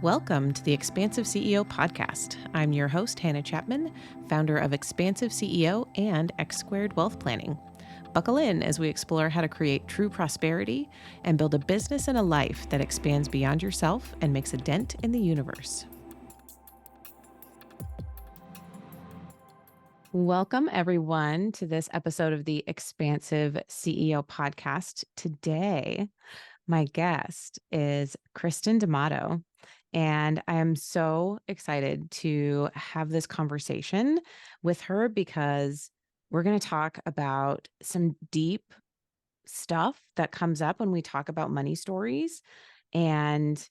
Welcome to the Expansive CEO podcast. I'm your host, Hannah Chapman, founder of Expansive CEO and X Squared Wealth Planning. Buckle in as we explore how to create true prosperity and build a business and a life that expands beyond yourself and makes a dent in the universe. Welcome, everyone, to this episode of the Expansive CEO podcast. Today, my guest is Kristen D'Amato. And I am so excited to have this conversation with her because we're going to talk about some deep stuff that comes up when we talk about money stories and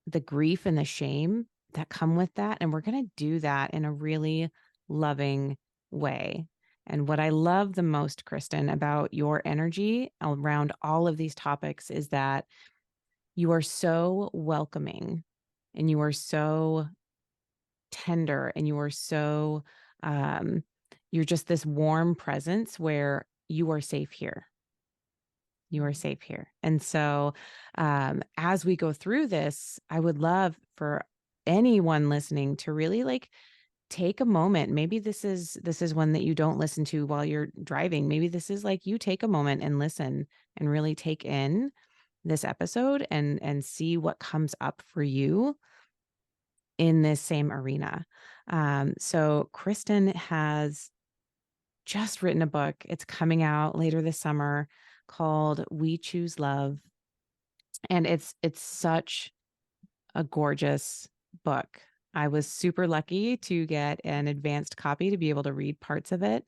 the grief and the shame that come with that. And we're going to do that in a really loving way. And what I love the most, Kristen, about your energy around all of these topics is that you are so welcoming. And you are so tender and you are so, you're just this warm presence where you are safe here. You are safe here. And so as we go through this, I would love for anyone listening to really take a moment. Maybe this is one that you don't listen to while you're driving. Maybe this is you take a moment and listen and really take in this episode and see what comes up for you in this same arena. So Kristen has just written a book. It's coming out later this summer called We Choose Love. And it's such a gorgeous book. I was super lucky to get an advanced copy to be able to read parts of it.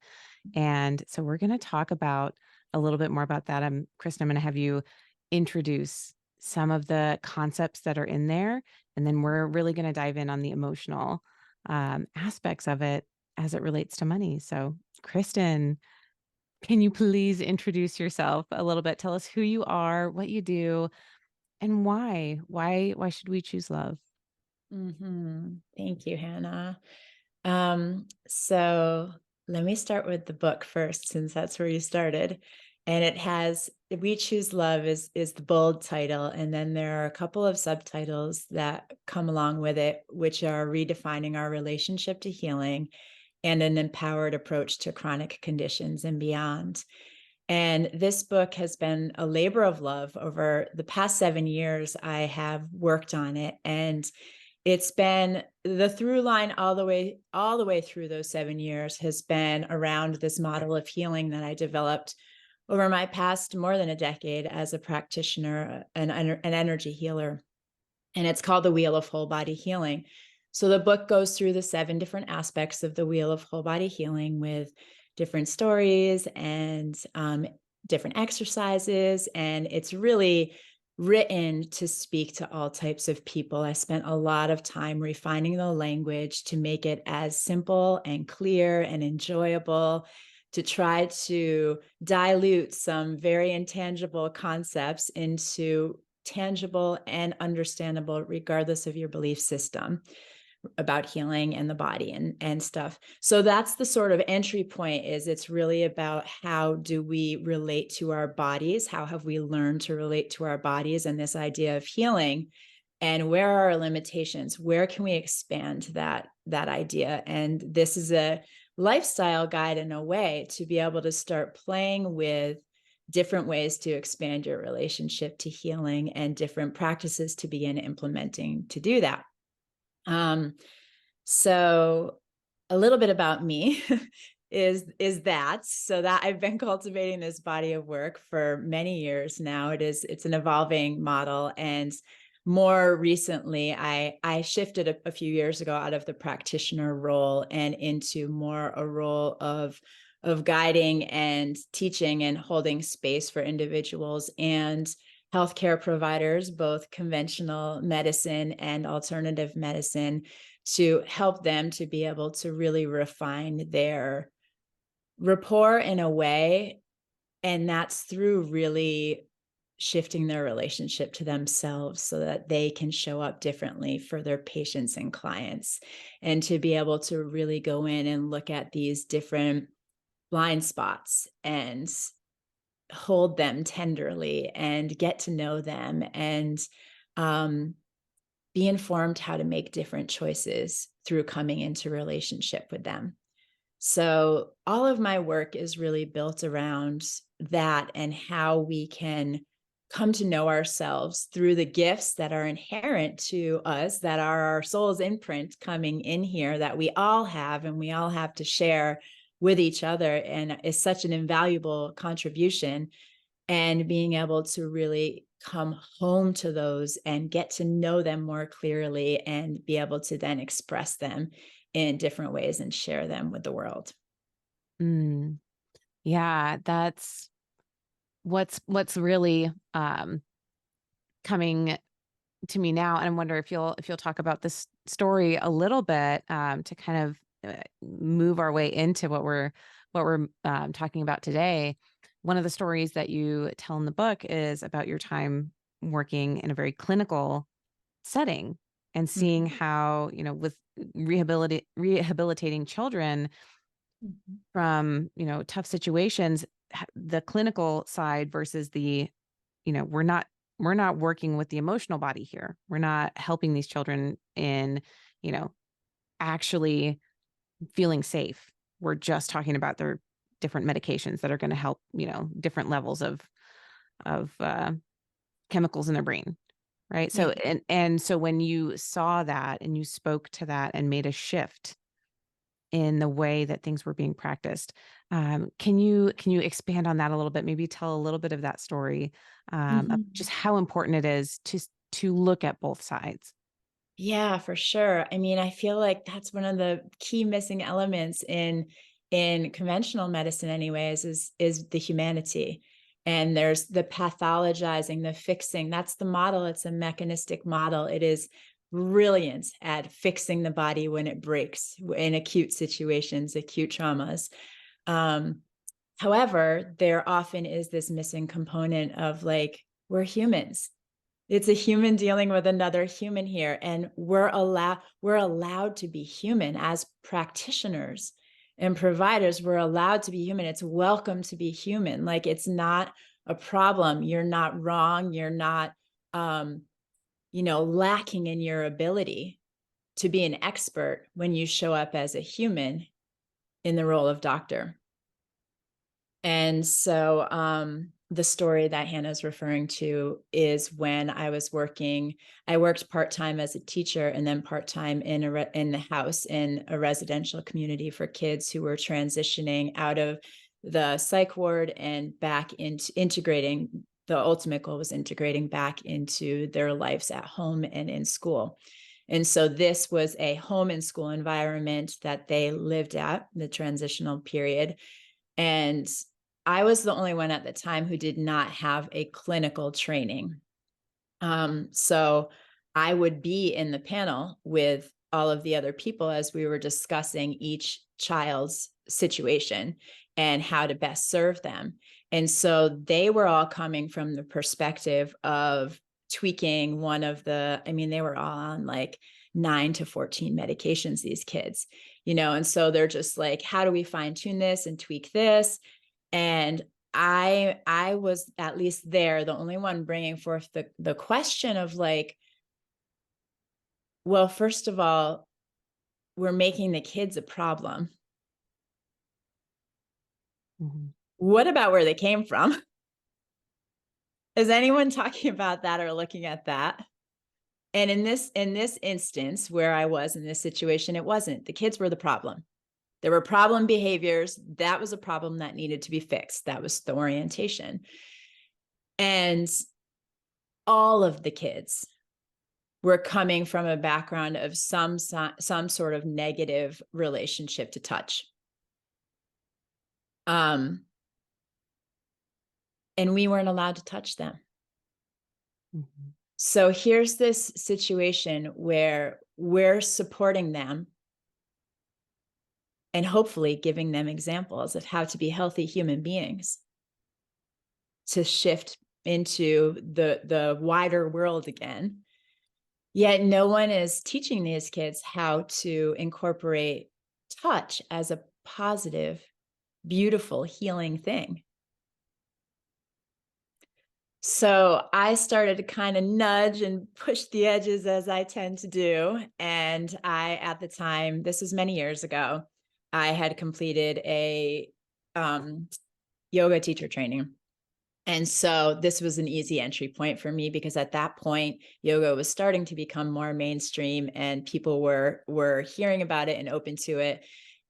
And so we're going to talk about a little bit more about that. Kristen, I'm going to have you introduce some of the concepts that are in there. And then we're really going to dive in on the emotional aspects of it as it relates to money. So Kristen, can you please introduce yourself a little bit? Tell us who you are, what you do, and why. Why should we choose love? Thank you, Hannah. So let me start with the book first, since that's where you started. And it has We Choose Love is the bold title. And then there are a couple of subtitles that come along with it, which are redefining our relationship to healing and an empowered approach to chronic conditions and beyond. And this book has been a labor of love. Over the past 7 years, I have worked on it, and it's been the through line all the way through those 7 years has been around this model of healing that I developed over my past more than a decade as a practitioner, an energy healer. And it's called the Wheel of Whole Body Healing. So the book goes through the 7 different aspects of the Wheel of Whole Body Healing with different stories and different exercises. And it's really written to speak to all types of people. I spent a lot of time refining the language to make it as simple and clear and enjoyable, to try to dilute some very intangible concepts into tangible and understandable, regardless of your belief system about healing and the body and stuff. So that's the sort of entry point. Is it's really about how do we relate to our bodies? How have we learned to relate to our bodies and this idea of healing? And where are our limitations? Where can we expand that idea? And this is a lifestyle guide in a way to be able to start playing with different ways to expand your relationship to healing and different practices to begin implementing to do that. So a little bit about me is that I've been cultivating this body of work for many years now. It's an evolving model. And more recently, I shifted a few years ago out of the practitioner role and into more a role of guiding and teaching and holding space for individuals and healthcare providers, both conventional medicine and alternative medicine, to help them to be able to really refine their rapport in a way. And that's through really shifting their relationship to themselves so that they can show up differently for their patients and clients, and to be able to really go in and look at these different blind spots and hold them tenderly and get to know them and be informed how to make different choices through coming into relationship with them. So all of my work is really built around that and how we can come to know ourselves through the gifts that are inherent to us, that are our soul's imprint coming in here, that we all have and we all have to share with each other, and is such an invaluable contribution. And being able to really come home to those and get to know them more clearly and be able to then express them in different ways and share them with the world. Mm, yeah, that's what's really coming to me now, and I wonder if you'll talk about this story a little bit, to kind of move our way into what we're talking about today. One of the stories that you tell in the book is about your time working in a very clinical setting and seeing Mhm. how, with rehabilitating children Mhm. from, tough situations, the clinical side versus the, we're not working with the emotional body here. We're not helping these children in, you know, actually feeling safe. We're just talking about their different medications that are going to help, different levels of chemicals in their brain. Right. So, Yeah. and so when you saw that and you spoke to that and made a shift in the way that things were being practiced, can you expand on that a little bit? Maybe tell a little bit of that story, of Mhm. just how important it is to look at both sides. Yeah, for sure. I mean, I feel like that's one of the key missing elements in conventional medicine anyways, is the humanity. And there's the pathologizing, the fixing. That's the model. It's a mechanistic model. It is brilliant at fixing the body when it breaks in acute situations, acute traumas. Um, However, there often is this missing component of like, we're humans. It's a human dealing with another human here, and we're allowed to be human as practitioners and providers. We're allowed to be human. It's welcome to be human. Like, it's not a problem. You're not wrong. You're not um, lacking in your ability to be an expert when you show up as a human in the role of doctor. And so the story that Hannah's referring to is when I worked part-time as a teacher and then part-time in the house in a residential community for kids who were transitioning out of the psych ward and back into integrating. The ultimate goal was integrating back into their lives at home and in school. And so this was a home and school environment that they lived at the transitional period. And I was the only one at the time who did not have a clinical training. So I would be in the panel with all of the other people as we were discussing each child's situation and how to best serve them. And so they were all coming from the perspective of tweaking I mean, they were all on like 9 to 14 medications, these kids, and so they're just like, how do we fine tune this and tweak this? And I was at least there, the only one bringing forth the question of like, well, first of all, we're making the kids a problem. Mhm. What about where they came from? Is anyone talking about that or looking at that? And in this instance where I was in this situation, it wasn't. The kids were the problem. There were problem behaviors. That was a problem that needed to be fixed. That was the orientation. And all of the kids were coming from a background of some sort of negative relationship to touch. Um, and we weren't allowed to touch them. Mhm. So here's this situation where we're supporting them and hopefully giving them examples of how to be healthy human beings, to shift into the wider world again. Yet no one is teaching these kids how to incorporate touch as a positive, beautiful, healing thing. So I started to kind of nudge and push the edges as I tend to do. And at the time, this was many years ago, I had completed a um, yoga teacher training. And so this was an easy entry point for me because at that point, yoga was starting to become more mainstream and people were hearing about it and open to it.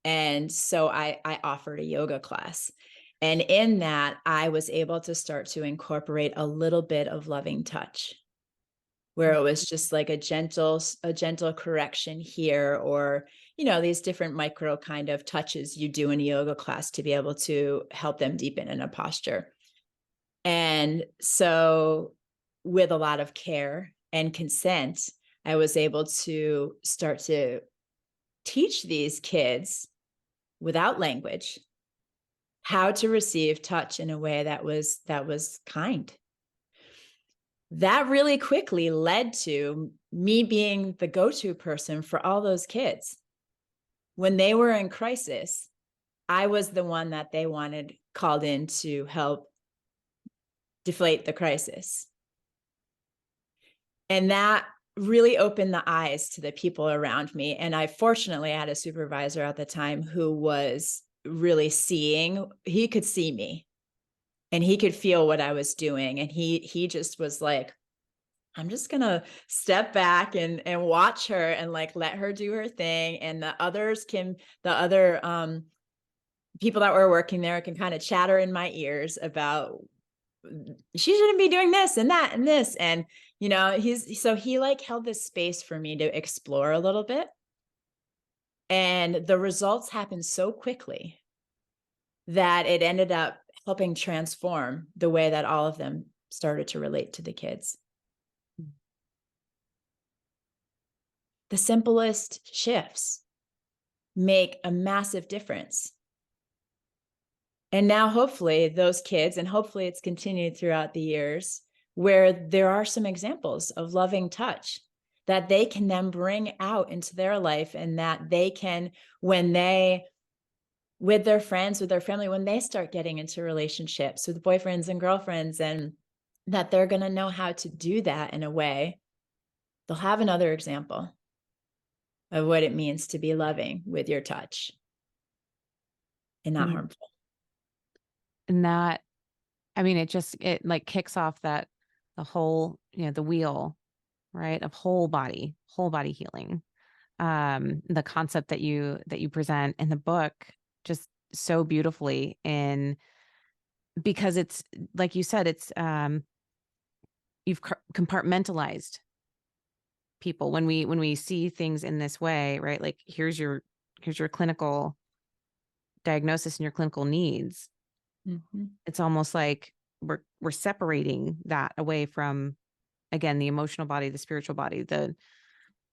And so I offered a yoga class. And in that, I was able to start to incorporate a little bit of loving touch, where it was just like a gentle correction here, or these different micro kind of touches you do in a yoga class to be able to help them deepen in a posture. And so, with a lot of care and consent, I was able to start to teach these kids without language how to receive touch in a way that was kind. That really quickly led to me being the go-to person for all those kids. When they were in crisis, I was the one that they wanted called in to help deflate the crisis. And that really opened the eyes to the people around me. And I fortunately had a supervisor at the time who was really he could see me and he could feel what I was doing. And he just was like, I'm just gonna step back and watch her and like let her do her thing. And the other people that were working there can kind of chatter in my ears about she shouldn't be doing this and that and this. And, he like held this space for me to explore a little bit. And the results happened so quickly that it ended up helping transform the way that all of them started to relate to the kids. The simplest shifts make a massive difference. And now, hopefully, those kids, and hopefully it's continued throughout the years, where there are some examples of loving touch that they can then bring out into their life, and that they can, when they, with their friends, with their family, when they start getting into relationships with boyfriends and girlfriends, and that they're going to know how to do that in a way, they'll have another example of what it means to be loving with your touch and not And, harmful. and that, I mean, it like kicks off the whole, the wheel, right, of whole body healing. The concept that you present in the book just so beautifully, in because it's like you said, it's you've compartmentalized people when we see things in this way, right? Like here's your clinical diagnosis and your clinical needs. Mhm. It's almost like we're separating that away from, again, the emotional body, the spiritual body,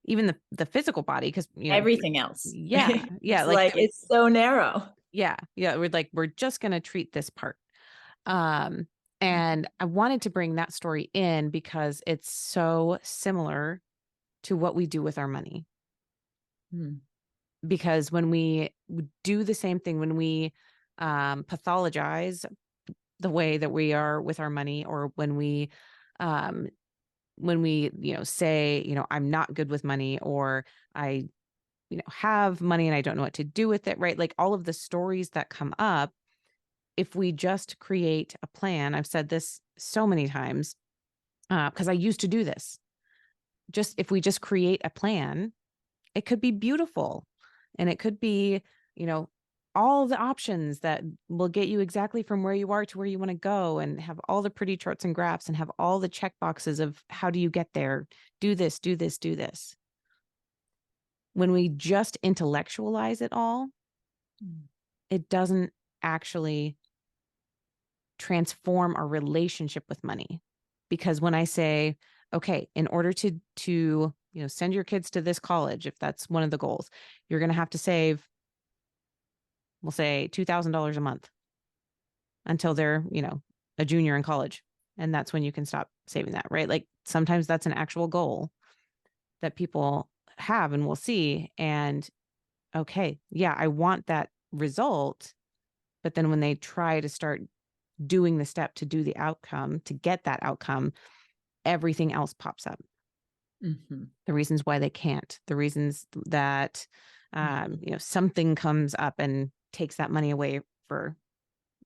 even the physical body, because Everything else. yeah, It's like like, it's so narrow. yeah, we're just gonna treat this part. Um, and I wanted to bring that story in because it's so similar to what we do with our money. Mm. Because when we do the same thing, when we pathologize the way that we are with our money, or um, when we, say, I'm not good with money, or I, have money and I don't know what to do with it, right? Like all of the stories that come up, if we just create a plan, I've said this so many times, because I used to do this. Just if we just create a plan, it could be beautiful, and it could be, you know, all the options that will get you exactly from where you are to where you want to go, and have all the pretty charts and graphs, and have all the check boxes of how do you get there? Do this, do this, do this. When we just intellectualize it all, Mm. it doesn't actually transform our relationship with money. Because when I say, okay, in order to send your kids to this college, if that's one of the goals, you're going to have to save, we'll say, $2,000 a month until they're, a junior in college. And that's when you can stop saving that, right? Like sometimes that's an actual goal that people have and we'll see. And okay, yeah, I want that result. But then when they try to start doing the step to do the outcome, to get that outcome, everything else pops up. Mhm. The reasons why they can't, the reasons that, Mhm. something comes up and takes that money away for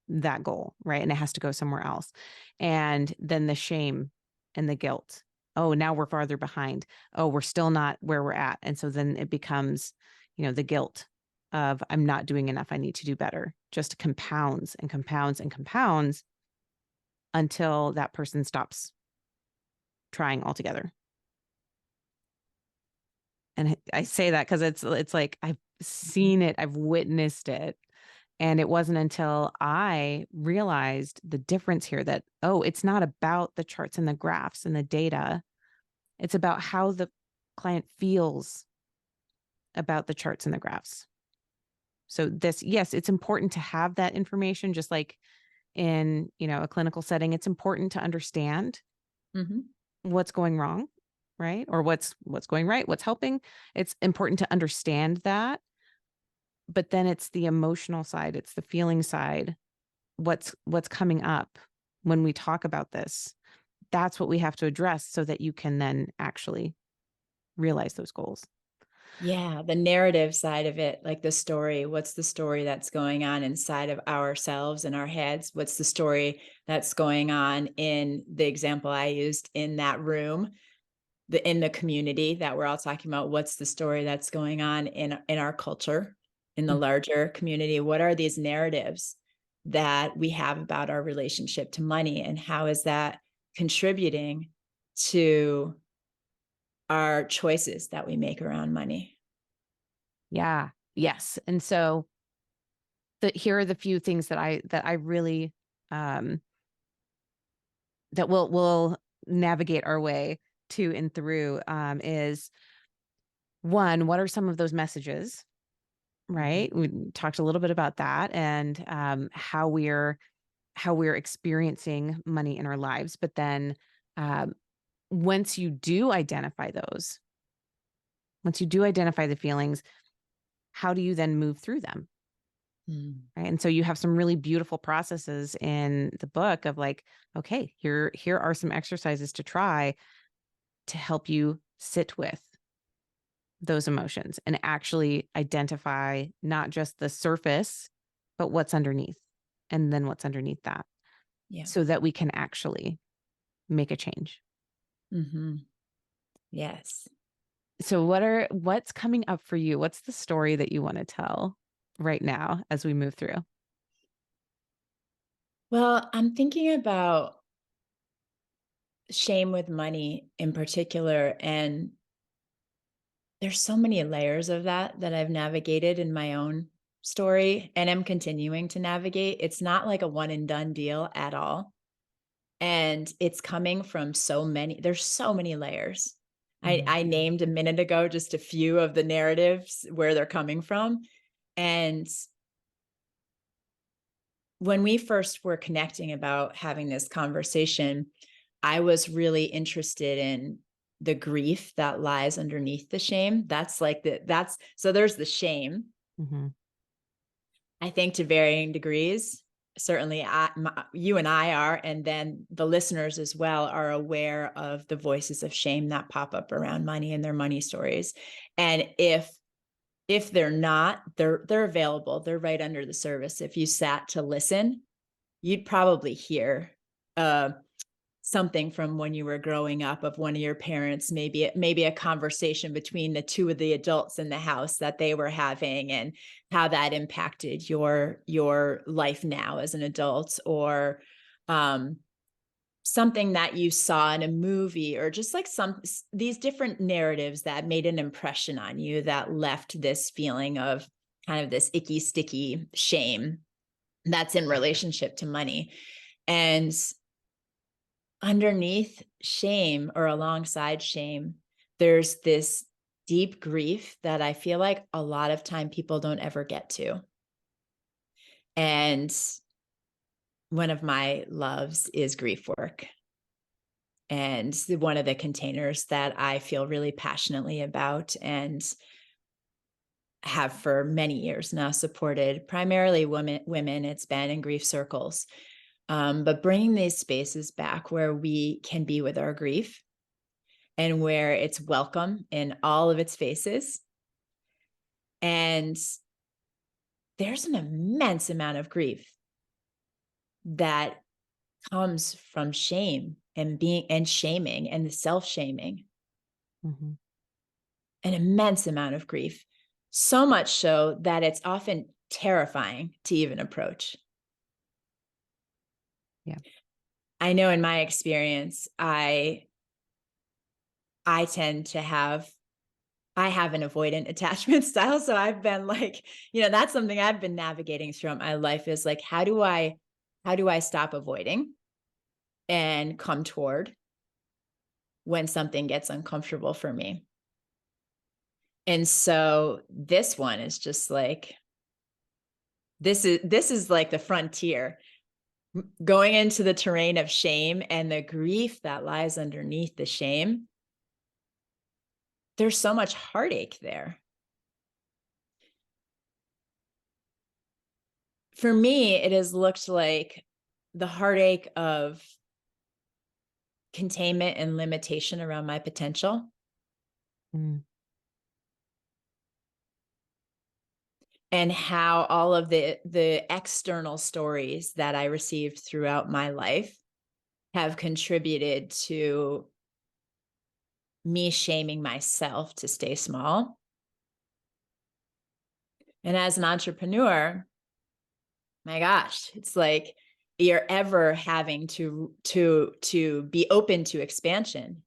that goal, right? And it has to go somewhere else. And then the shame and the guilt. Oh, now we're farther behind. Oh, we're still not where we're at. And so then it becomes, the guilt of I'm not doing enough. I need to do better. Just compounds and compounds and compounds until that person stops trying altogether. And I say that because it's like I've Mhm. seen it, I've witnessed it. And it wasn't until I realized the difference here that, oh, it's not about the charts and the graphs and the data. It's about how the client feels about the charts and the graphs. So yes, it's important to have that information, just like in, a clinical setting. It's important to understand Mhm. what's going wrong, right? Or what's going right, what's helping. It's important to understand that, but then it's the emotional side, it's the feeling side. What's coming up when we talk about this? That's what we have to address so that you can then actually realize those goals. Yeah, the narrative side of it, like the story. What's the story that's going on inside of ourselves and our heads? What's the story that's going on in the example I used in that room, in the community that we're all talking about? What's the story that's going on in our culture, in the Mm. larger community? What are these narratives that we have about our relationship to money, and how is that contributing to our choices that we make around money? Yeah. Yes. And so here are the few things that I really um that will navigate our way to and through is one, what are some of those messages, Mhm. right? We talked a little bit about that and how we're experiencing money in our lives. But then um, once you do identify those, once you do identify the feelings, how do you then move through them? Mm. Right. And so you have some really beautiful processes in the book of like, okay, here are some exercises to try to help you sit with those emotions and actually identify not just the surface, but what's underneath and then what's underneath that Yeah. so that we can actually make a change. Mhm. Yes. So what's coming up for you? What's the story that you want to tell right now as we move through? Well, I'm thinking about shame with money in particular, and there's so many layers of that I've navigated in my own story and am continuing to navigate. It's not like a one and done deal at all. And it's coming from there's so many layers. Mhm. I named a minute ago just a few of the narratives where they're coming from. And when we first were connecting about having this conversation, I was really interested in the grief that lies underneath the shame. That's so there's the shame, Mhm. I think, to varying degrees. Certainly, you and I are, and then the listeners as well are aware of the voices of shame that pop up around money and their money stories. And if they're not, they're available. They're right under the surface. If you sat to listen, you'd probably hear uh, something from when you were growing up of one of your parents, maybe a conversation between the two of the adults in the house that they were having, and how that impacted your life now as an adult, or um, something that you saw in a movie, or just like these different narratives that made an impression on you that left this feeling of kind of this icky sticky shame that's in relationship to money. And underneath shame, or alongside shame, there's this deep grief that I feel like a lot of time people don't ever get to. And one of my loves is grief work. And one of the containers that I feel really passionately about, and have for many years now supported primarily women, it's been in grief circles, But bringing these spaces back where we can be with our grief and where it's welcome in all of its faces. And there's an immense amount of grief that comes from shame and shaming and the self-shaming. Mm-hmm. An immense amount of grief. So much so that it's often terrifying to even approach. Yeah. I know in my experience, I tend to I have an avoidant attachment style. So I've been like, that's something I've been navigating throughout my life is like, how do I stop avoiding and come toward when something gets uncomfortable for me? And so this one is just like, this is like the frontier, going into the terrain of shame and the grief that lies underneath the shame. There's so much heartache there. For me, it has looked like the heartache of containment and limitation around my potential. Mm. And how all of the external stories that I received throughout my life have contributed to me shaming myself to stay small. And as an entrepreneur, my gosh, it's like you're ever having to be open to expansion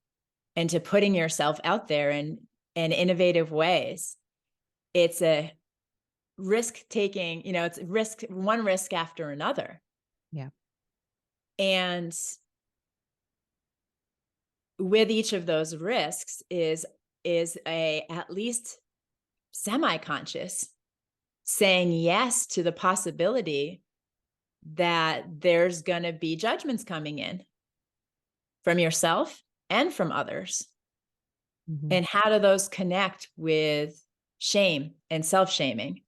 and to putting yourself out there in innovative ways. It's a risk taking, it's one risk after another. Yeah. And with each of those risks is a at least semi-conscious saying yes to the possibility that there's going to be judgments coming in from yourself and from others. Mm-hmm. And how do those connect with shame and self-shaming?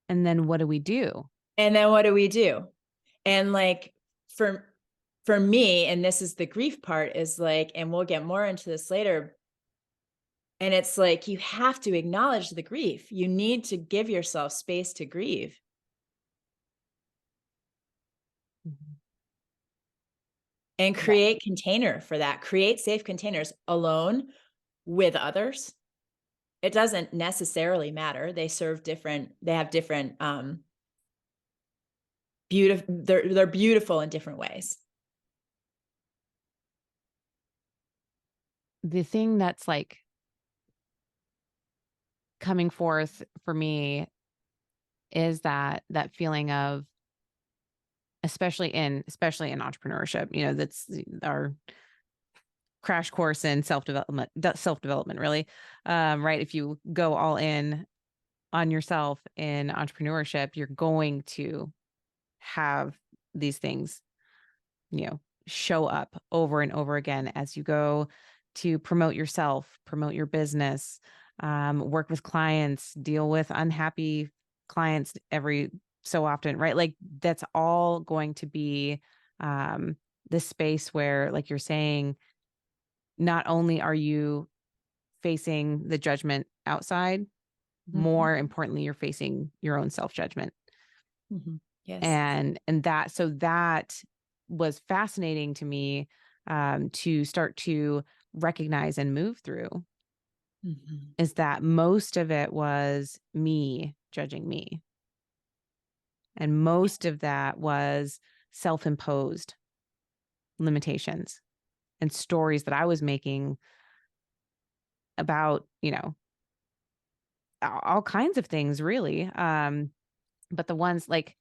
And then what do we do? And then what do we do? And like for me, and this is the grief part, is like, and we'll get more into this later, and it's like you have to acknowledge the grief. You need to give yourself space to grieve Mm-hmm. and Yeah. create container for that. Create safe containers alone, with others. It doesn't necessarily matter. They have different beautiful, they're beautiful in different ways. The thing that's like coming forth for me is that feeling of, especially in entrepreneurship, that's our crash course in self-development really. Right. If you go all in on yourself in entrepreneurship, you're going to have these things, show up over and over again as you go to promote yourself, promote your business, work with clients, deal with unhappy clients every so often, right? Like that's all going to be this space where, like you're saying, not only are you facing the judgment outside, Mhm. more importantly, you're facing your own self-judgment. Mhm. Yes. And that was fascinating to me, to start to recognize and move through, Mhm. is that most of it was me judging me, and most of that was self-imposed limitations and stories that I was making about, all kinds of things really. But the ones like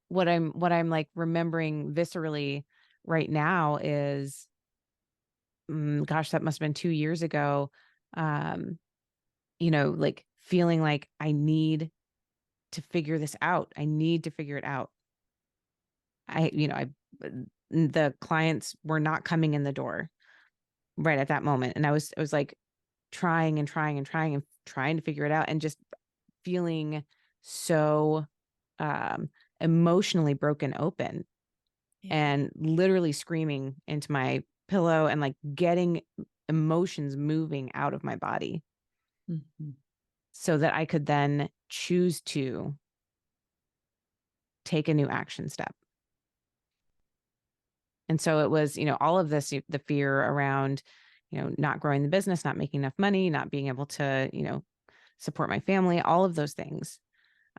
what I'm like remembering viscerally right now is, gosh, that must have been 2 years ago. Um, like feeling like I need to figure this out. I need to figure it out. The clients were not coming in the door right at that moment. And I was like trying and trying and trying and trying to figure it out, and just feeling so, um, emotionally broken open Yeah. and literally screaming into my pillow and like getting emotions moving out of my body Mhm. so that I could then choose to take a new action step. And so it was, all of this, the fear around, not growing the business, not making enough money, not being able to, support my family, all of those things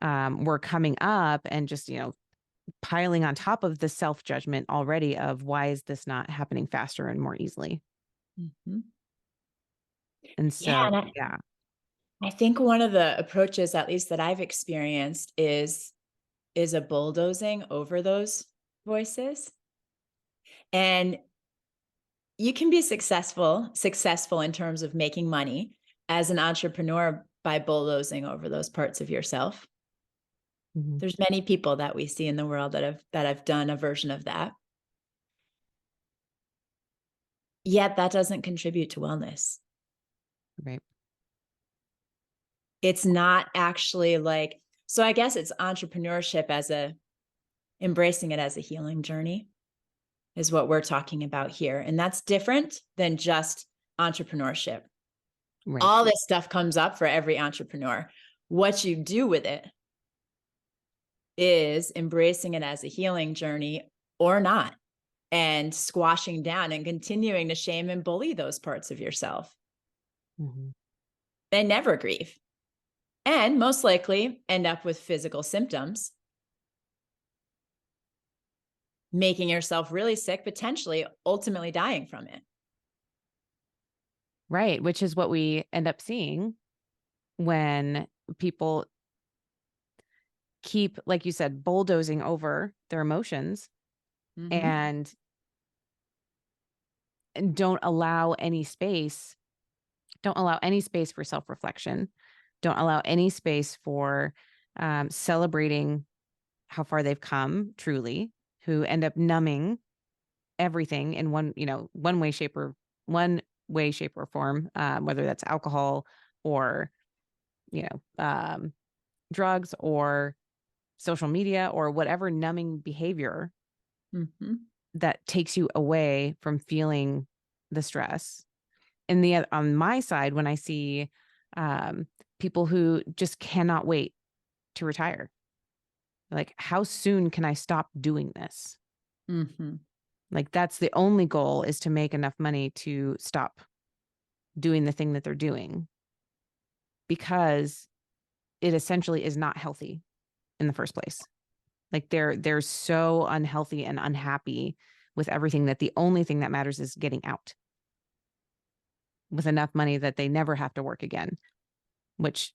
were coming up and just, piling on top of the self judgment already of why is this not happening faster and more easily? Mhm. And Yeah, so, and yeah. I think one of the approaches, at least that I've experienced, is a bulldozing over those voices. And you can be successful in terms of making money as an entrepreneur by bulldozing over those parts of yourself. Mhm. There's many people that we see in the world that have done a version of that. Yet that doesn't contribute to wellness. Right. It's not actually like, so I guess it's entrepreneurship as a embracing it as a healing journey is what we're talking about here. And that's different than just entrepreneurship. Right. All this stuff comes up for every entrepreneur. What you do with it is embracing it as a healing journey or not, and squashing down and continuing to shame and bully those parts of yourself. Mhm. They never grieve and most likely end up with physical symptoms, making yourself really sick, potentially ultimately dying from it. Right. Which is what we end up seeing when people keep, like you said, bulldozing over their emotions Mm-hmm. and don't allow any space, don't allow any space for self-reflection, don't allow any space for celebrating how far they've come truly, who end up numbing everything in one way, shape, or form, whether that's alcohol or, you know, um, drugs or social media or whatever numbing behavior Mm-hmm. that takes you away from feeling the stress. And on my side, when I see um, people who just cannot wait to retire, like, how soon can I stop doing this? Mm-hmm. Like, that's the only goal, is to make enough money to stop doing the thing that they're doing, because it essentially is not healthy in the first place. Like, they're so unhealthy and unhappy with everything that the only thing that matters is getting out with enough money that they never have to work again, which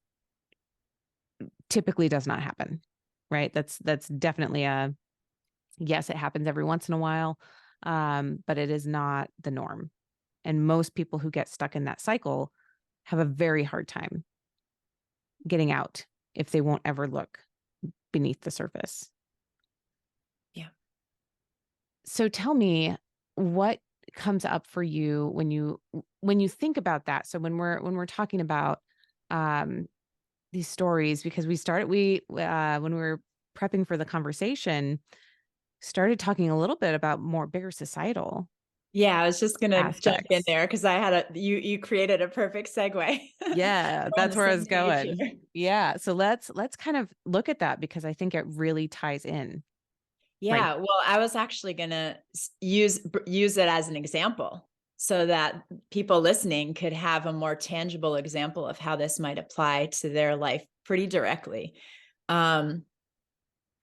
typically does not happen, right? That's definitely a yes, it happens every once in a while, but it is not the norm. And most people who get stuck in that cycle have a very hard time getting out if they won't ever look beneath the surface. Yeah. So tell me, what comes up for you when you think about that? So when we're talking about um these stories, because we when we were prepping for the conversation, started talking a little bit about more bigger societal Yeah, I was just gonna jump in aspects. there because I had you created a perfect segue. Yeah, We're on that's the where I same was page going. here. Yeah, so let's kind of look at that, because I think it really ties in. Right. Yeah, well, I was actually gonna use it as an example so that people listening could have a more tangible example of how this might apply to their life pretty directly. Um,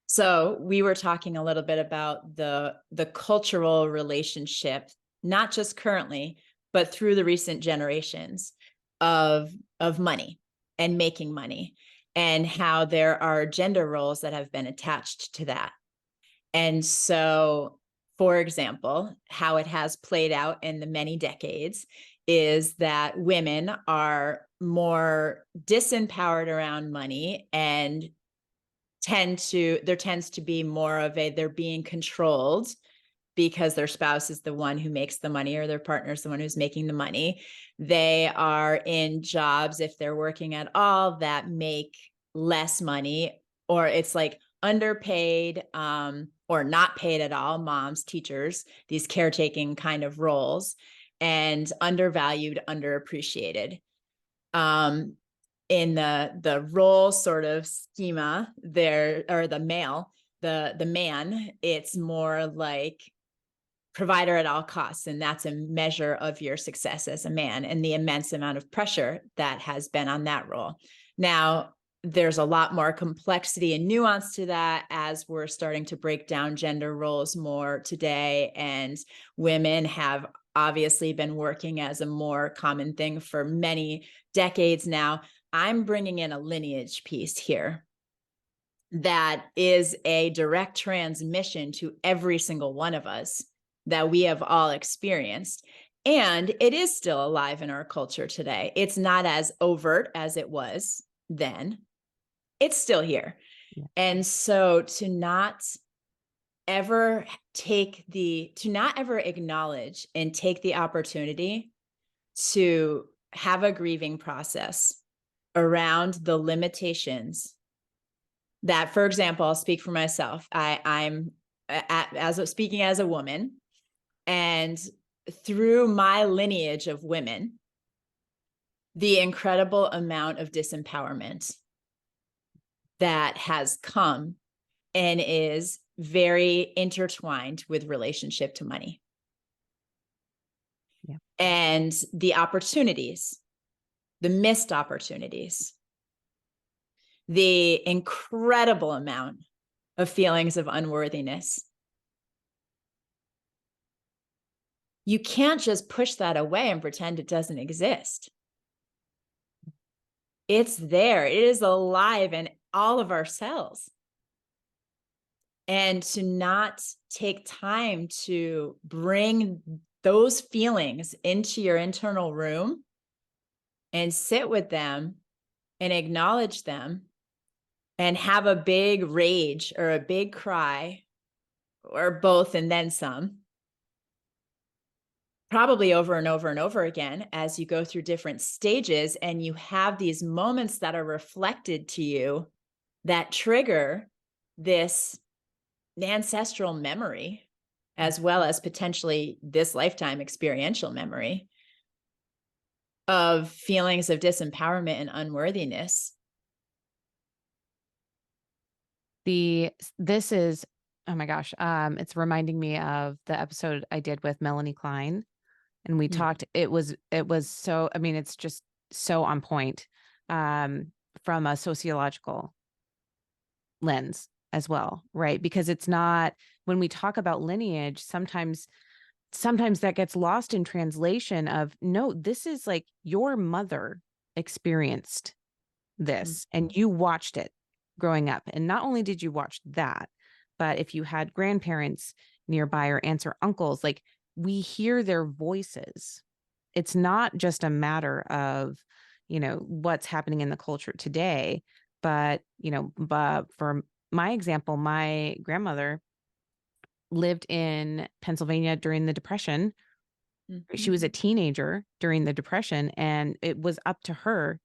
so we were talking a little bit about the cultural relationship, not just currently, but through the recent generations of of money and making money, and how there are gender roles that have been attached to that. And so, for example, how it has played out in the many decades is that women are more disempowered around money and there tends to be more of a they're being controlled because their spouse is the one who makes the money or their partner is the one who's making the money. They are in jobs, if they're working at all, that make less money, or it's like underpaid, or not paid at all, moms, teachers, these caretaking kind of roles, and undervalued, underappreciated. Um, in the role sort of schema there, or the male, the man, it's more like provider at all costs, and that's a measure of your success as a man, and the immense amount of pressure that has been on that role. Now, there's a lot more complexity and nuance to that as we're starting to break down gender roles more today, and women have obviously been working as a more common thing for many decades now. I'm bringing in a lineage piece here that is a direct transmission to every single one of us that we have all experienced. And it is still alive in our culture today. It's not as overt as it was then, it's still here. Yeah. And so to not ever to not ever acknowledge and take the opportunity to have a grieving process around the limitations that, for example, I'll speak for myself. I'm speaking as a woman, and through my lineage of women, the incredible amount of disempowerment that has come and is very intertwined with relationship to money. Yeah. And the opportunities, the missed opportunities, the incredible amount of feelings of unworthiness. You can't just push that away and pretend it doesn't exist. It's there. It is alive in all of our cells. And to not take time to bring those feelings into your internal room and sit with them and acknowledge them and have a big rage or a big cry or both and then some, probably over and over and over again as you go through different stages, and you have these moments that are reflected to you that trigger this ancestral memory, as well as potentially this lifetime experiential memory of feelings of disempowerment and unworthiness. This is, oh my gosh, it's reminding me of the episode I did with Melanie Klein, and we Mm. talked, it was so, I mean, it's just so on point, from a sociological lens as well, right? Because it's not, when we talk about lineage, sometimes that gets lost in translation of, no, this is like your mother experienced Mm. this and you watched it growing up. And not only did you watch that, but if you had grandparents nearby or aunts or uncles, like, we hear their voices. It's not just a matter of, what's happening in the culture today, but for my example, my grandmother lived in Pennsylvania during the Depression. She Mhm. was a teenager during the Depression, and it was up to her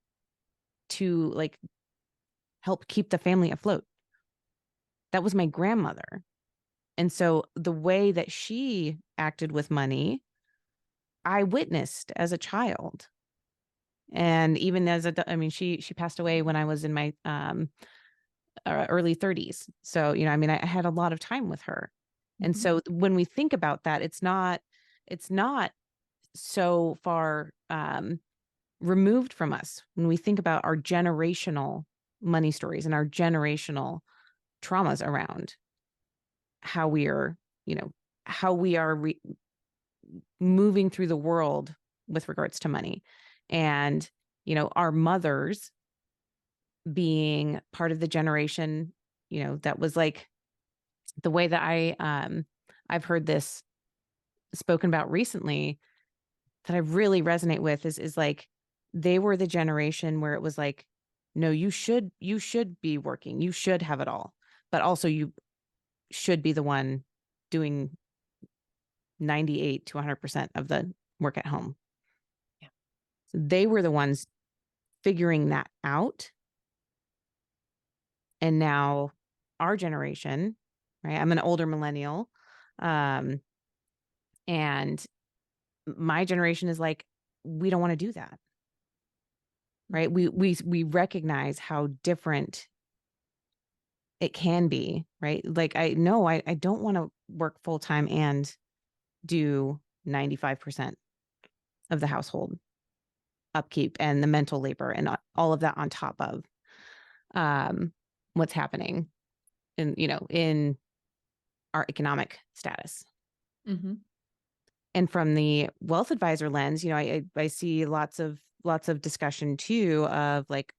to, like, help keep the family afloat. That was my grandmother. And so the way that she acted with money, I witnessed as a child. And even as I mean, she passed away when I was in my early 30s. So, I mean, I had a lot of time with her. And Mhm. so when we think about that, it's not so far removed from us when we think about our generational money stories and our generational traumas around how we are, you know, how we are moving through the world with regards to money. And, our mothers being part of the generation, that was like, the way that I've heard this spoken about recently, that I really resonate with, is like, they were the generation where it was like, no, you should be working, you should have it all, but also you should be the one doing 98 to 100% of the work at home. Yeah. So they were the ones figuring that out. And now our generation, right? I'm an older millennial. Um, and my generation is like, we don't want to do that. Right. We recognize how different it can be, right? Like I know I don't want to work full time and do 95% of the household upkeep and the mental labor and all of that on top of um what's happening in our economic status. Mhm. And from the wealth advisor lens, I see lots of discussion too of like,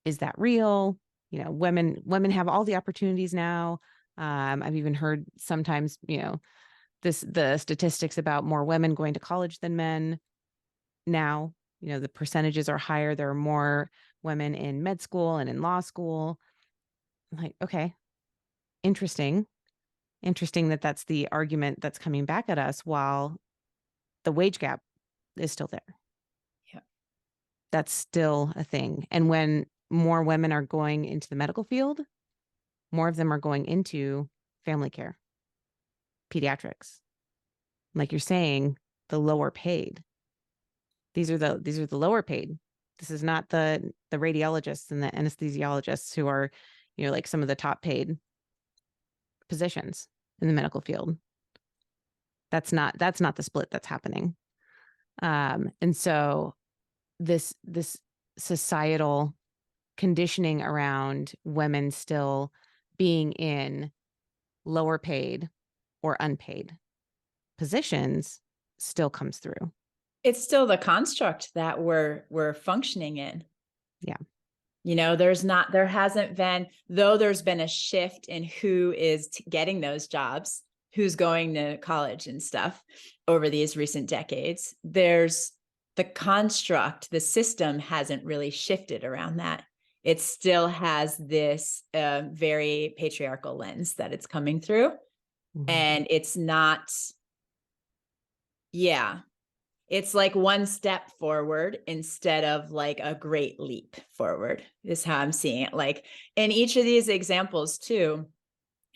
is that real? Women have all the opportunities now. I've even heard sometimes, the statistics about more women going to college than men now. The percentages are higher. There are more women in med school and in law school. I'm like, okay, interesting. Interesting that that's the argument that's coming back at us while the wage gap is still there. Yeah. That's still a thing. And when more women are going into the medical field, more of them are going into family care, pediatrics. Like you're saying, the lower paid. These are the lower paid. This is not the radiologists and the anesthesiologists who are, like some of the top paid positions in the medical field. That's not the split that's happening. And so this societal conditioning around women still being in lower paid or unpaid positions still comes through. It's still the construct that we're functioning in. Yeah. There hasn't been, though there's been a shift in who is getting those jobs, who's going to college and stuff over these recent decades. There's the construct, the system hasn't really shifted around that. It still has this very patriarchal lens that it's coming through. Mm-hmm. And it's not, yeah, it's like one step forward instead of like a great leap forward is how I'm seeing it. Like in each of these examples too,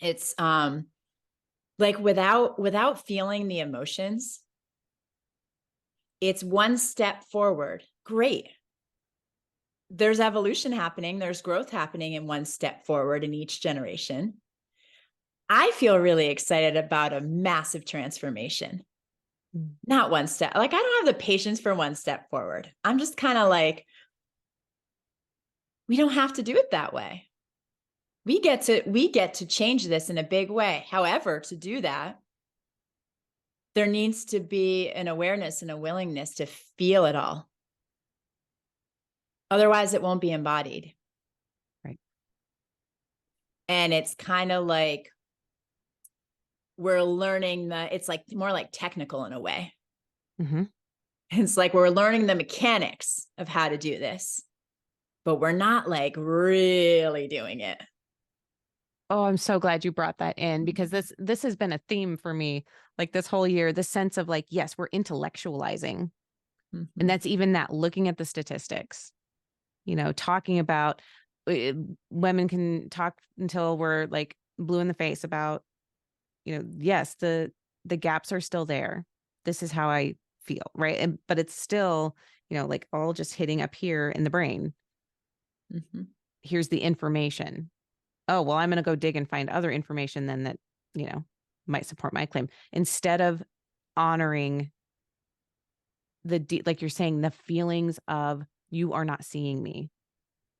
it's like without feeling the emotions, it's one step forward. Great. There's evolution happening, there's growth happening in one step forward in each generation. I feel really excited about a massive transformation. Not one step. Like I don't have the patience for one step forward. I'm just kind of like, we don't have to do it that way. We get to change this in a big way. However, to do that, there needs to be an awareness and a willingness to feel it all. Otherwise, it won't be embodied. Right. And it's kind of like we're learning it's like more like technical in a way. Mm-hmm. It's like we're learning the mechanics of how to do this, but we're not like really doing it. Oh, I'm so glad you brought that in because this has been a theme for me like this whole year, the sense of like, yes, we're intellectualizing. Mm-hmm. And that's even that looking at the statistics, talking about women can talk until we're like blue in the face about, yes, the gaps are still there. This is how I feel, right? But it's still, like all just hitting up here in the brain. Mm-hmm. Here's the information. Oh, well, I'm going to go dig and find other information then that, might support my claim instead of honoring like you're saying, the feelings of you are not seeing me.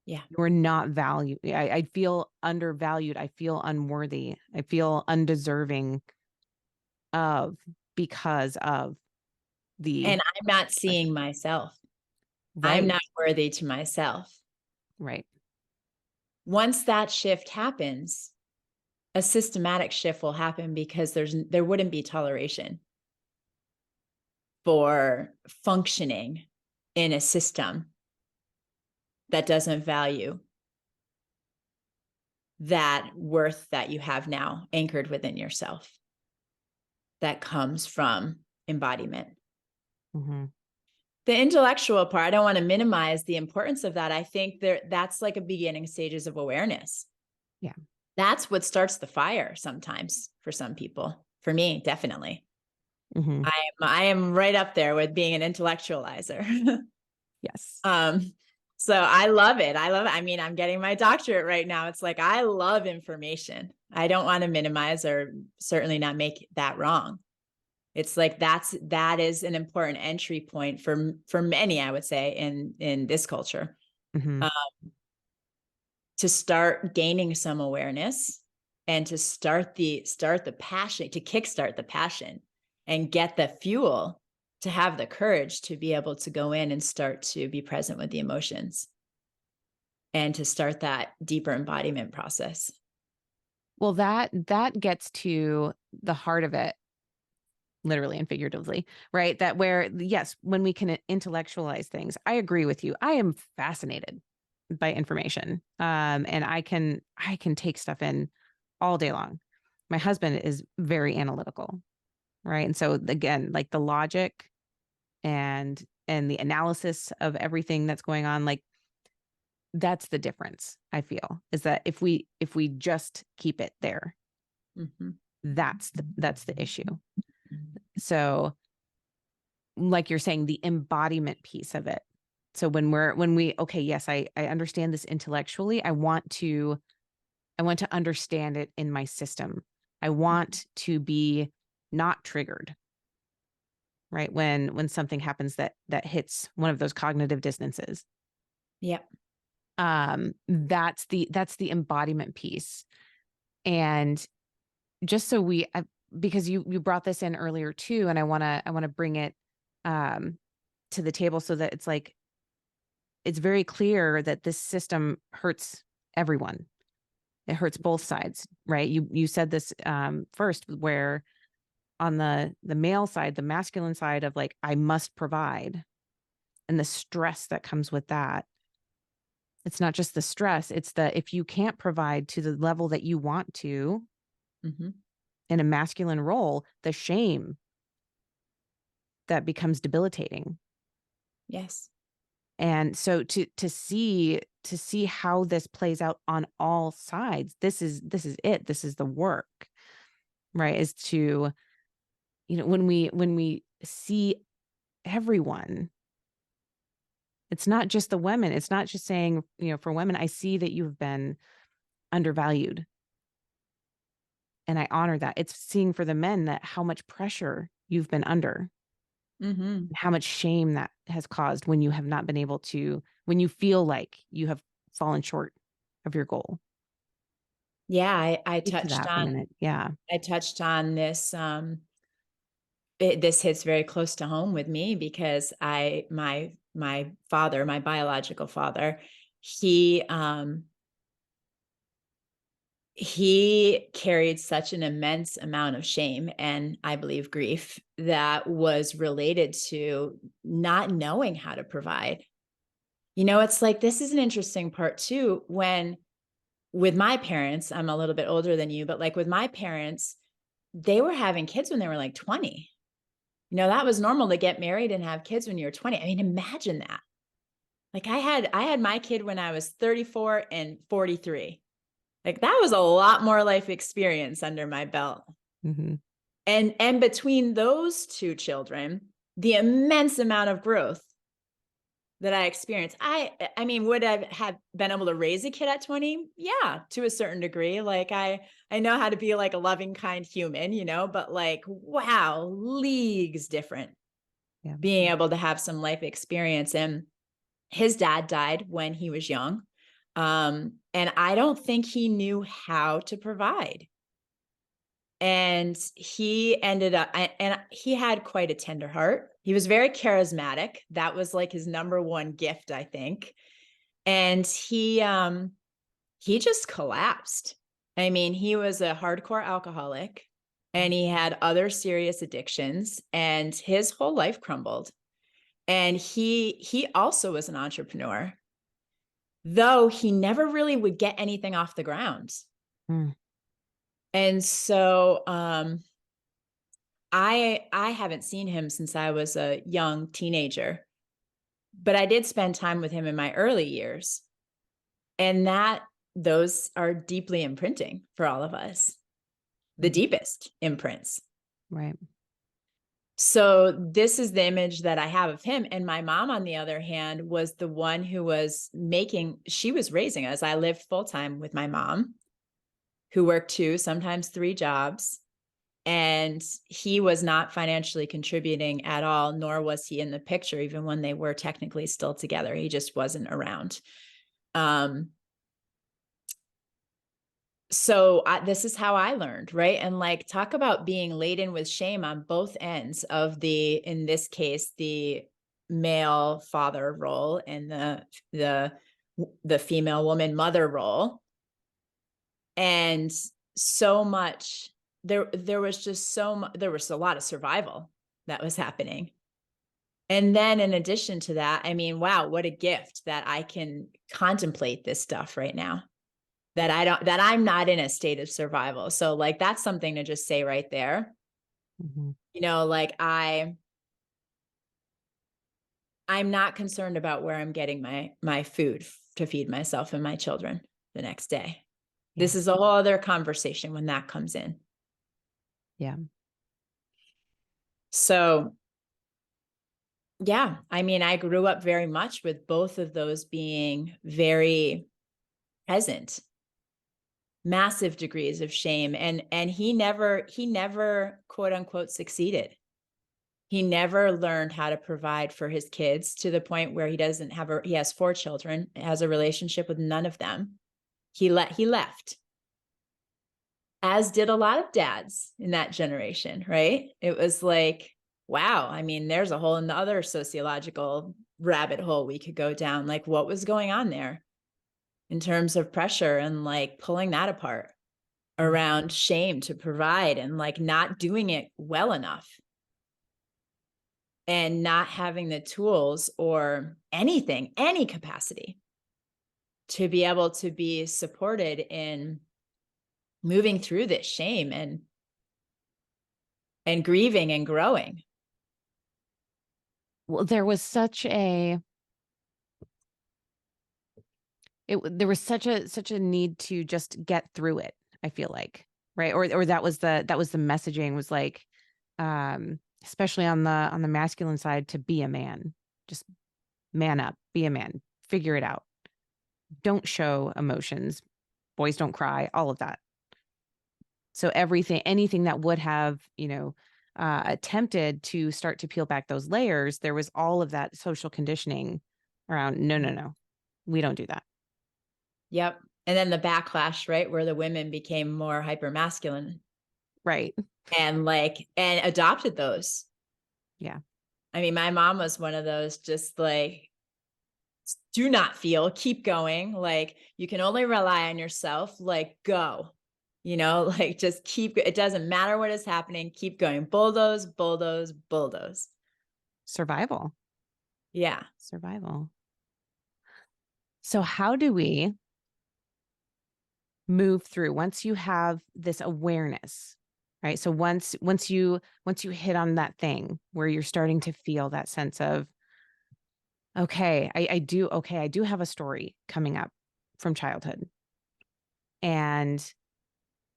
Yeah. You're not valued. I feel undervalued. I feel unworthy. I feel undeserving of because of the And I'm not seeing myself. I'm right. not worthy to myself. Right. Once that shift happens, a systematic shift will happen because there wouldn't be toleration for functioning in a system that doesn't value that worth that you have now anchored within yourself that comes from embodiment. Mm-hmm. The intellectual part, I don't want to minimize the importance of that. I think that's like a beginning stages of awareness. Yeah. That's what starts the fire sometimes for some people. For me, definitely. Mhm. I am right up there with being an intellectualizer. Yes. Um, so I love it. I love it. I mean, I'm getting my doctorate right now. It's like I love information. I don't want to minimize or certainly not make that wrong. It's like that is an important entry point for many, I would say, in this culture, Mhm. uh, to start gaining some awareness and to start the passion, to kickstart the passion and get the fuel to have the courage to be able to go in and start to be present with the emotions and to start that deeper embodiment process. Well, that gets to the heart of it, literally and figuratively, right? That where yes, when we can intellectualize things, I agree with you. I am fascinated by information. And I can take stuff in all day long. My husband is very analytical, right? And so again, like the logic and the analysis of everything that's going on, like that's the difference, I feel, is that if we just keep it there, Mhm. that's the issue. So, like you're saying, the embodiment piece of it. So when we okay, yes, I understand this intellectually. I want to understand it in my system. I want to be not triggered, right? When something happens that hits one of those cognitive dissonances. Yep. That's the embodiment piece. And just so because you brought this in earlier too, and I want to bring it um to the table so that it's like it's very clear that this system hurts everyone. It hurts both sides, right? You said this first, where on the male side, the masculine side of like I must provide, and the stress that comes with that. It's not just the stress; it's the if you can't provide to the level that you want to Mhm. in a masculine role, the shame that becomes debilitating. Yes. And so to see how this plays out on all sides, this is it. This is the work, right? Is to, when we see everyone, it's not just the women. It's not just saying, for women, I see that you've been undervalued and I honor that. It's seeing for the men that how much pressure you've been under, Mhm. how much shame that has caused when you have not been able to, when you feel like you have fallen short of your goal. Yeah, I Speak to touched that for a on minute. Yeah. I touched on this, this hits very close to home with me because my father, my biological father, he, he carried such an immense amount of shame and I believe grief that was related to not knowing how to provide. It's like this is an interesting part too when with my parents, I'm a little bit older than you, but like with my parents, they were having kids when they were like 20. That was normal to get married and have kids when you were 20. I mean, imagine that. Like I had my kid when I was 34 and 43. Like that was a lot more life experience under my belt. Mhm. And between those two children, the immense amount of growth that I experienced. I mean, would I have been able to raise a kid at 20? Yeah, to a certain degree. Like I know how to be like a loving, kind human, but like, wow, leagues different Yeah. being able to have some life experience. And his dad died when he was young. And I don't think he knew how to provide. And he ended up, and he had quite a tender heart. He was very charismatic. That was like his number one gift, I think. And he just collapsed. I mean, he was a hardcore alcoholic and he had other serious addictions and his whole life crumbled. And he also was an entrepreneur, though he never really would get anything off the ground. Mm. And so I haven't seen him since I was a young teenager, but I did spend time with him in my early years. And those are deeply imprinting for all of us, the Mhm. deepest imprints. Right. So this is the image that I have of him. And my mom, on the other hand, was the one who was she was raising us. I lived full time with my mom, who worked 2, sometimes 3 jobs. And he was not financially contributing at all, nor was he in the picture, even when they were technically still together. He just wasn't around. Um, this is how I learned, right? And like, talk about being laden with shame on both ends of in this case, the male father role and the female woman mother role. And so much, there was just so much, there was a lot of survival that was happening. And then in addition to that, I mean, wow, what a gift that I can contemplate this stuff right now, that I'm not in a state of survival. So like, that's something to just say right there. Mhm. Like I'm not concerned about where I'm getting my food to feed myself and my children the next day. Yeah. This is a whole other conversation when that comes in. Yeah. So yeah, I mean, I grew up very much with both of those being very present, massive degrees of shame. And he never quote unquote succeeded. He never learned how to provide for his kids to the point where he has 4 children, has a relationship with none of them. He left, as did a lot of dads in that generation, right? It was like, wow, I mean, there's a whole another sociological rabbit hole we could go down. Like, what was going on there in terms of pressure and like pulling that apart Mm. around shame to provide and like not doing it well enough and not having the tools or anything, any capacity to be able to be supported in moving through this shame and grieving and growing. Well, there was such a there was such a need to just get through it, I feel like, right? Or that was the messaging, was like, especially on the masculine side, to be a man. Just man up, be a man, figure it out. Don't show emotions. Boys don't cry, all of that. So anything that would have, attempted to start to peel back those layers, there was all of that social conditioning around, no, no, no, we don't do that. Yep. And then the backlash, right, where the women became more hyper masculine Right. and adopted those. Yeah. I mean, my mom was one of those, just like, do not feel, keep going. Like, you can only rely on yourself, like, go, like, just it doesn't matter what is happening, keep going. Bulldoze, bulldoze, bulldoze. Survival. Yeah. Survival. So how do we move through once you have this awareness, right? So once you hit on that thing where you're starting to feel that sense of, okay, I do have a story coming up from childhood. And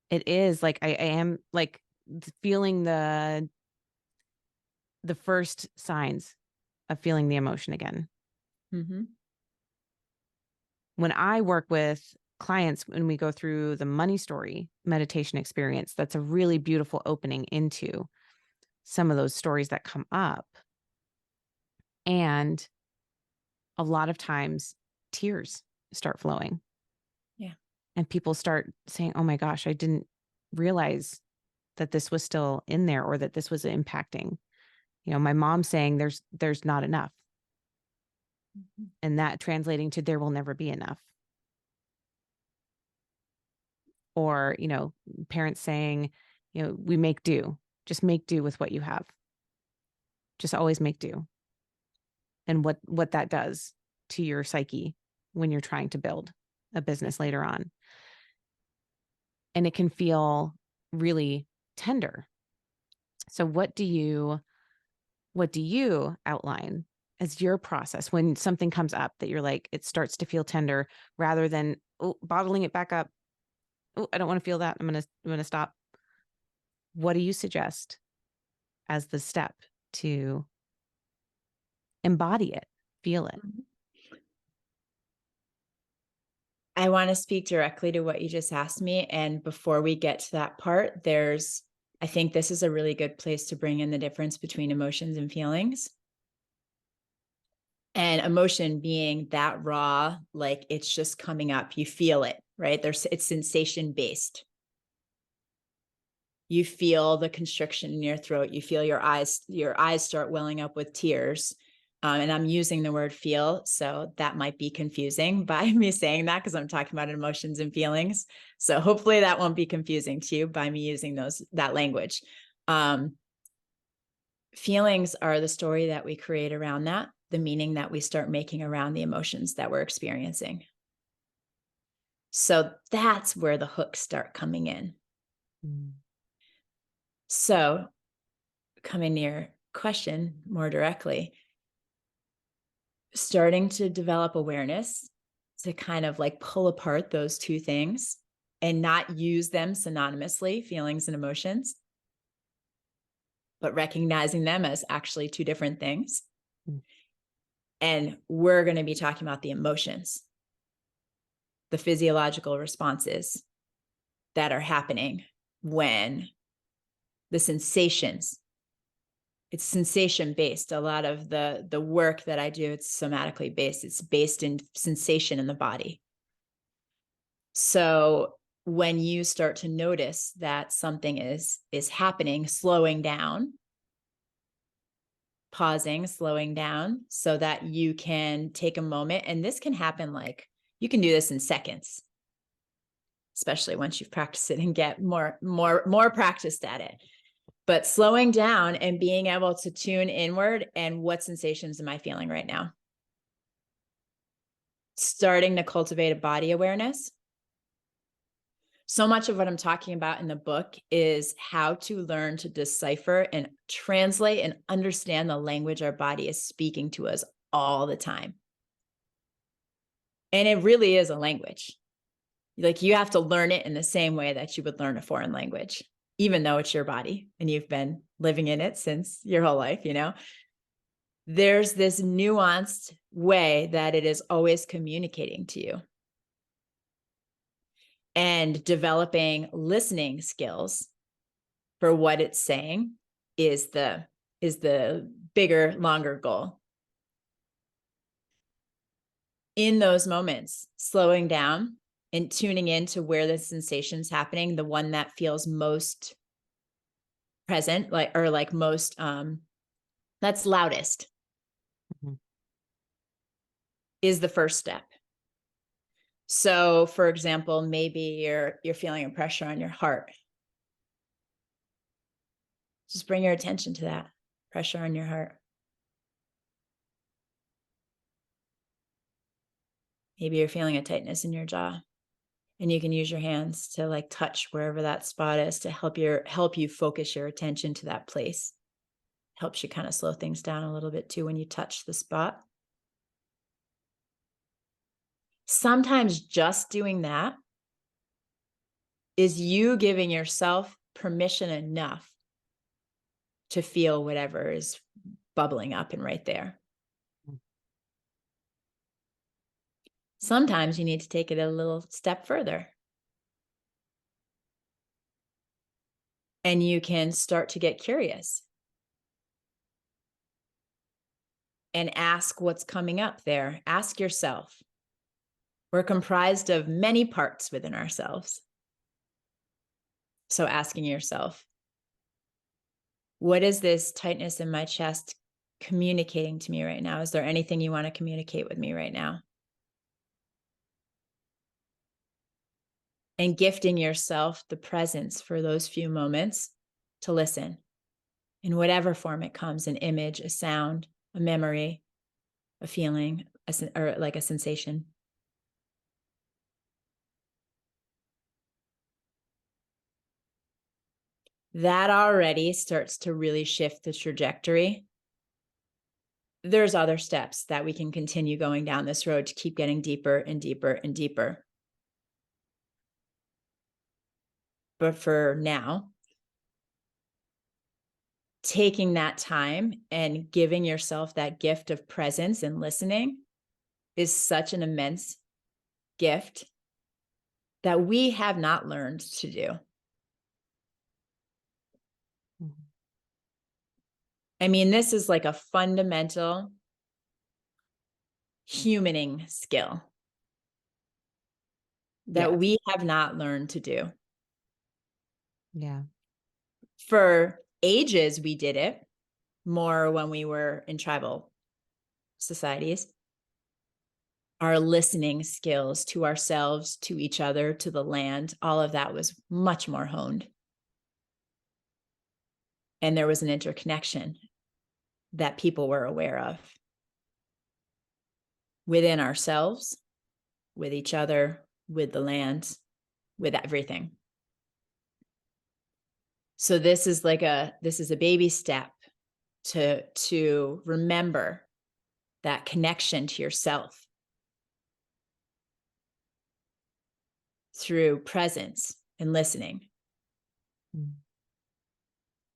it is like, I am like feeling the first signs of feeling the emotion again. Mm-hmm. When I work with clients, when we go through the money story meditation experience, that's a really beautiful opening into some of those stories that come up. And a lot of times tears start flowing, Yeah. and people start saying, oh my gosh, I didn't realize that this was still in there, or that this was impacting. My mom saying there's not enough, Mm-hmm. and that translating to there will never be enough. Or, parents saying, we make do, just make do with what you have. Just always make do. And what that does to your psyche when you're trying to build a business later on. And it can feel really tender. So what do you outline as your process when something comes up that you're like, it starts to feel tender, rather than Oh, bottling it back up. Oh, I don't want to feel that. I'm going to stop. What do you suggest as the step to embody it, feel it? Mhm. I want to speak directly to what you just asked me. And before we get to that part, I think this is a really good place to bring in the difference between emotions and feelings. And emotion being that raw, like it's just coming up, you feel it, right? It's sensation based. You feel the constriction in your throat. You feel your eyes start welling up with tears. And I'm using the word feel, so that might be confusing by me saying that because I'm talking about emotions and feelings. So hopefully that won't be confusing to you by me using that language. Feelings are the story that we create around that, the meaning that we start making around the emotions that we're experiencing. So that's where the hooks start coming in. Mm. So coming to your question more directly, starting to develop awareness to kind of like pull apart those two things and not use them synonymously, feelings and emotions, but recognizing them as actually two different things. Mm. And we're going to be talking about the emotions, the physiological responses that are happening when the sensations, it's sensation based. A lot of the work that I do, it's somatically based. It's based in sensation in the body. So when you start to notice that something is happening, slowing down, pausing, slowing down so that you can take a moment, and this can happen, like you can do this in seconds, especially once you've practiced it and get more practiced at it. But slowing down and being able to tune inward, and what sensations am I feeling right now? Starting to cultivate a body awareness. So much of what I'm talking about in the book is how to learn to decipher and translate and understand the language our body is speaking to us all the time. And it really is a language. Like you have to learn it in the same way that you would learn a foreign language, even though it's your body and you've been living in it since your whole life, There's this nuanced way that it is always communicating to you. And developing listening skills for what it's saying is the bigger, longer goal. In those moments, slowing down and tuning into where the sensation's happening, the one that feels most present, like most that's loudest, Mm-hmm. is the first step. So for example, maybe you're feeling a pressure on your heart. Just bring your attention to that pressure on your heart. Maybe you're feeling a tightness in your jaw, and you can use your hands to like touch wherever that spot is to help you focus your attention to that place. Helps you kind of slow things down a little bit too when you touch the spot. Sometimes just doing that is you giving yourself permission enough to feel whatever is bubbling up and right there. Sometimes you need to take it a little step further. And you can start to get curious and ask what's coming up there. Ask yourself. We're comprised of many parts within ourselves. So asking yourself, what is this tightness in my chest communicating to me right now? Is there anything you want to communicate with me right now? And gifting yourself the presence for those few moments to listen in whatever form it comes, an image, a sound, a memory, a feeling, or like a sensation. That already starts to really shift the trajectory. There's other steps that we can continue going down this road to keep getting deeper and deeper and deeper. but for now, taking that time and giving yourself that gift of presence and listening is such an immense gift that we have not learned to do. Mhm. I mean, this is like a fundamental humaning skill that Yes. we have not learned to do. Yeah. For ages, we did it more when we were in tribal societies. Our listening skills to ourselves, to each other, to the land, all of that was much more honed. And there was an interconnection that people were aware of within ourselves, with each other, with the land, with everything. So this is a baby step to remember that connection to yourself through presence and listening. Mm.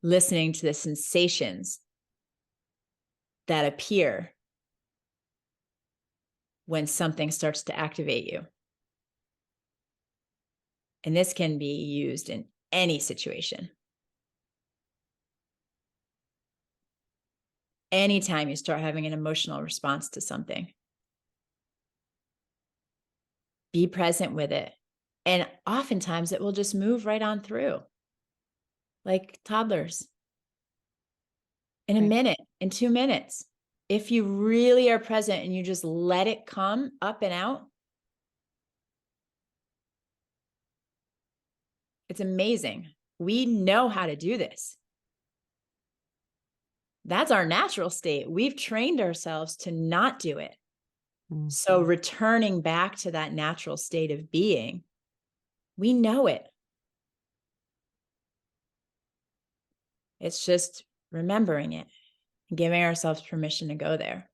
Listening to the sensations that appear when something starts to activate you. And this can be used in any situation. Anytime you start having an emotional response to something, be present with it. And oftentimes it will just move right on through, like toddlers, in a Right. minute, in 2 minutes. If you really are present and you just let it come up and out, it's amazing. We know how to do this. That's our natural state. We've trained ourselves to not do it. Mm. So returning back to that natural state of being, we know it. It's just remembering it and giving ourselves permission to go there.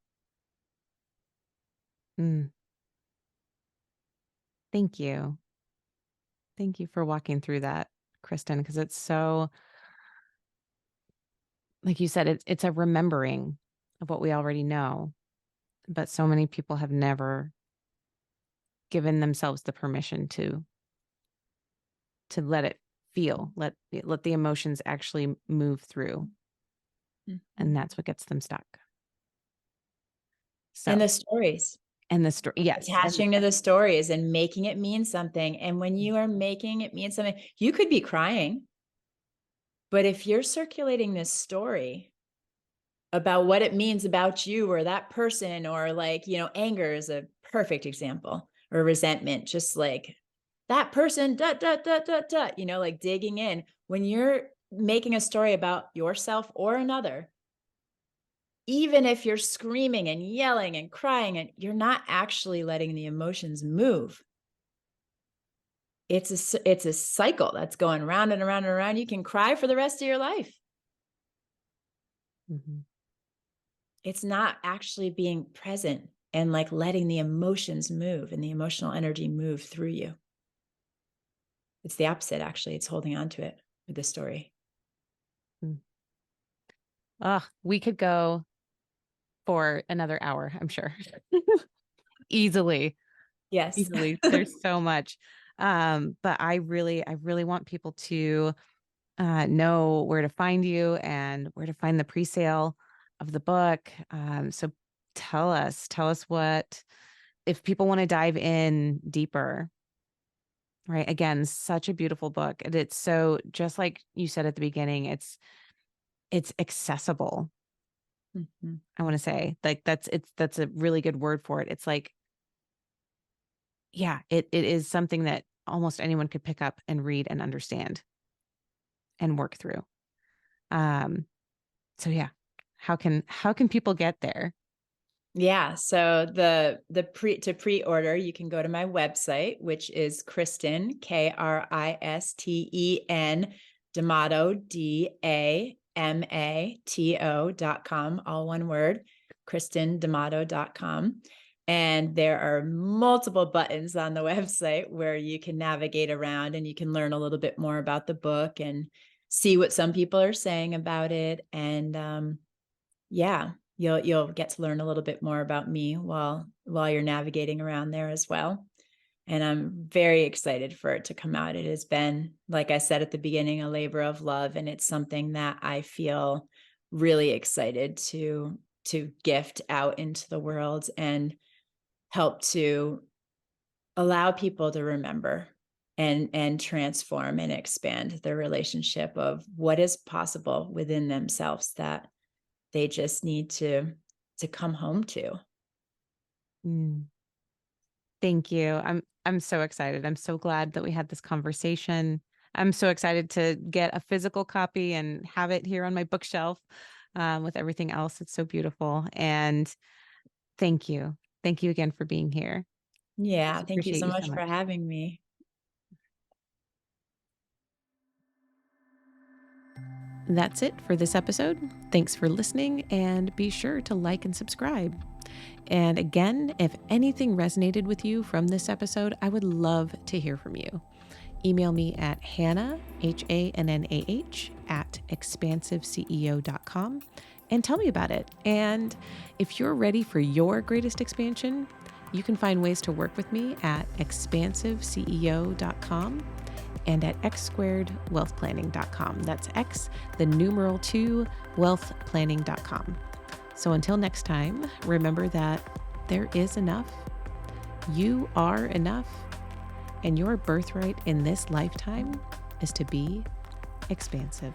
Mm. Thank you. Thank you for walking through that, Kristen, because it's so, like you said, it's a remembering of what we already know, but so many people have never given themselves the permission to let it feel, let the emotions actually move through, and Mhm. that's what gets them stuck. And So, the stories, and the story, yes, and attaching to the stories and making it mean something. And when you are making it mean something, you could be crying, but if you're circulating this story about what it means about you or that person, or like, anger is a perfect example, or resentment, just like that person, like digging in. When you're making a story about yourself or another, even if you're screaming and yelling and crying, and you're not actually letting the emotions move. It's a cycle that's going round and around and around. You can cry for the rest of your life. Mhm. It's not actually being present and like letting the emotions move and the emotional energy move through you. It's the opposite, actually. It's holding on to it with the story. Mm. We could go for another hour, I'm sure. Easily, Yes. easily. There's so much. But I really want people to know where to find you and where to find the pre-sale of the book. So tell us what, if people want to dive in deeper, right? Again, such a beautiful book. And it's so, just like you said at the beginning, it's accessible. Mhm. I want to say, like, that's a really good word for it. It's like, yeah, it is something that almost anyone could pick up and read and understand and work through. Um, so yeah, how can people get there? Yeah. So the pre-order, you can go to my website, which is Kristen, Kristen, D'Amato, DAMATO.com, all one word, KristenD'Amato.com. And there are multiple buttons on the website where you can navigate around and you can learn a little bit more about the book and see what some people are saying about it. And yeah, you'll get to learn a little bit more about me while you're navigating around there as well. And I'm very excited for it to come out. It has been, like I said at the beginning, a labor of love, and it's something that I feel really excited to gift out into the world and help to allow people to remember and transform and expand their relationship of what is possible within themselves that they just need to come home to. Mm. Thank you. I'm so excited. I'm so glad that we had this conversation. I'm so excited to get a physical copy and have it here on my bookshelf with everything else. It's so beautiful. And thank you. Thank you again for being here. Yeah, Just thank you appreciate so you so much much. for having me. That's it for this episode. Thanks for listening, and be sure to like and subscribe. And again, if anything resonated with you from this episode, I would love to hear from you. Email me at Hannah, HANNAH, at expansiveceo.com and tell me about it. And if you're ready for your greatest expansion, you can find ways to work with me at expansiveceo.com and at x2wealthplanning.com. That's X, the numeral 2, wealthplanning.com. So until next time, remember that there is enough, you are enough, and your birthright in this lifetime is to be expansive.